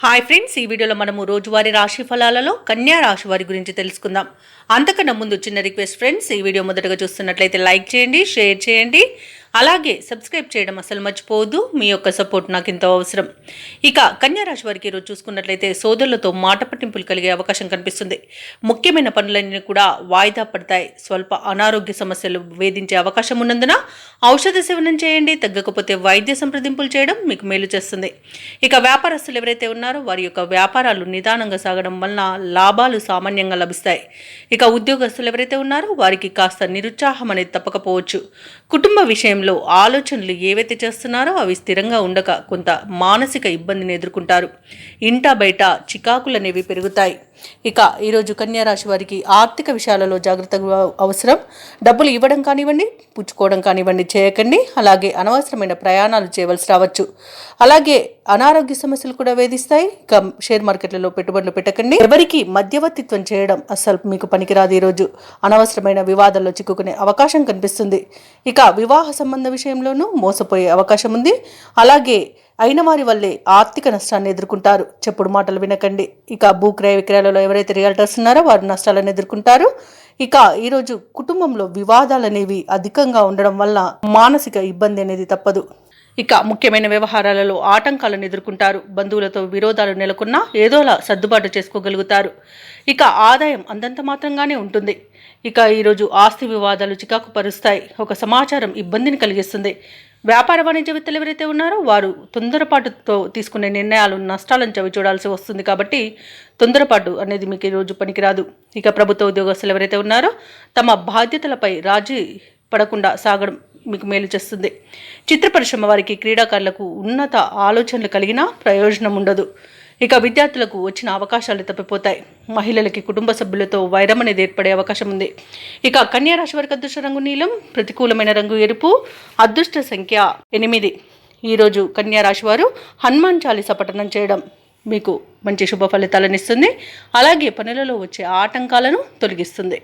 Hi friends, ఈ వీడియోలో మనము రోజువారీ రాశి ఫలాలలో కన్యా రాశి వారి గురించి తెలుసుకుందాం. అంతకన్నా ముందు చిన్న రిక్వెస్ట్ ఫ్రెండ్స్, ఈ వీడియో మొదటగా చూస్తున్నట్లయితే లైక్ చేయండి, షేర్ చేయండి, అలాగే సబ్స్క్రైబ్ చేయడం అసలు మర్చిపోవద్దు. మీ యొక్క సపోర్ట్ నాకు ఎంతో అవసరం. ఇక కన్యా రాశి వారికి ఈరోజు చూసుకున్నట్లయితే సోదరులతో మాట పట్టింపులు కలిగే అవకాశం కనిపిస్తుంది. ముఖ్యమైన పనులన్నీ కూడా వాయిదా పడతాయి. స్వల్ప అనారోగ్య సమస్యలు వేధించే అవకాశం ఉన్నందున ఔషధ సేవనం చేయండి. తగ్గకపోతే వైద్య సంప్రదింపులు చేయడం మీకు మేలు చేస్తుంది. ఇక వ్యాపారస్తులు ఎవరైతే ఉన్నారో వారి యొక్క వ్యాపారాలు నిదానంగా సాగడం వలన లాభాలు సామాన్యంగా లభిస్తాయి. ఇక ఉద్యోగస్తులు ఎవరైతే ఉన్నారో వారికి కాస్త నిరుత్సాహం అనేది తప్పకపోవచ్చు. కుటుంబ విషయంలో ఆలోచనలు ఏవైతే చేస్తున్నారో అవి స్థిరంగా ఉండక కొంత మానసిక ఇబ్బందిని ఎదుర్కొంటారు. ఇంటా బయట చికాకులు అనేవి పెరుగుతాయి. ఇక ఈరోజు కన్యా రాశి వారికి ఆర్థిక విషయాలలో జాగ్రత్తగా అవసరం. డబ్బులు ఇవ్వడం కానివ్వండి, పుచ్చుకోవడం కానివ్వండి చేయకండి. అలాగే అనవసరమైన ప్రయాణాలు చేయవలసి రావచ్చు. అలాగే అనారోగ్య సమస్యలు కూడా వేధిస్తాయి. ఇక షేర్ మార్కెట్లలో పెట్టుబడులు పెట్టకండి. ఎవరికి మధ్యవర్తిత్వం చేయడం అస్సలు మీకు పనికిరాదు. ఈరోజు అనవసరమైన వివాదాల్లో చిక్కుకునే అవకాశం కనిపిస్తుంది. ఇక వివాహ సంబంధ విషయంలోనూ మోసపోయే అవకాశం ఉంది. అలాగే అయిన వారి వల్లే ఆర్థిక నష్టాన్ని ఎదుర్కొంటారు. చెప్పుడు మాటలు వినకండి. ఇక భూక్రయ విక్రయాలలో ఎవరైతే రియల్టర్స్ ఉన్నారో వారు నష్టాలను ఎదుర్కొంటారు. ఇక ఈరోజు కుటుంబంలో వివాదాలు అనేవి అధికంగా ఉండడం వల్ల మానసిక ఇబ్బంది అనేది తప్పదు. ఇక ముఖ్యమైన వ్యవహారాలలో ఆటంకాలను ఎదుర్కొంటారు. బంధువులతో విరోధాలు నెలకొన్నా ఏదోలా సర్దుబాటు చేసుకోగలుగుతారు. ఇక ఆదాయం అంతంత మాత్రంగానే ఉంటుంది. ఇక ఈరోజు ఆస్తి వివాదాలు చికాకు పరుస్తాయి. ఒక సమాచారం ఇబ్బందిని కలిగిస్తుంది. వ్యాపార వాణిజ్యవేత్తలు ఎవరైతే ఉన్నారో వారు తొందరపాటుతో తీసుకునే నిర్ణయాలు నష్టాలను చవి చూడాల్సి వస్తుంది. కాబట్టి తొందరపాటు అనేది మీకు ఈరోజు పనికిరాదు. ఇక ప్రభుత్వ ఉద్యోగస్తులు ఎవరైతే ఉన్నారో తమ బాధ్యతలపై రాజీ పడకుండా సాగడం మీకు మేలు చేస్తుంది. చిత్ర పరిశ్రమ వారికి, క్రీడాకారులకు ఉన్నత ఆలోచనలు కలిగినా ప్రయోజనం ఉండదు. ఇక విద్యార్థులకు వచ్చిన అవకాశాలు తప్పిపోతాయి. మహిళలకి కుటుంబ సభ్యులతో వైరం అనేది ఏర్పడే అవకాశం ఉంది. ఇక కన్యా రాశి వారికి అదృష్ట రంగు నీలం, ప్రతికూలమైన రంగు ఎరుపు, అదృష్ట సంఖ్య 8. ఈరోజు కన్యా రాశి వారు హనుమాన్ చాలీసా పఠనం చేయడం మీకు మంచి శుభ ఫలితాలను ఇస్తుంది. అలాగే పనులలో వచ్చే ఆటంకాలను తొలగిస్తుంది.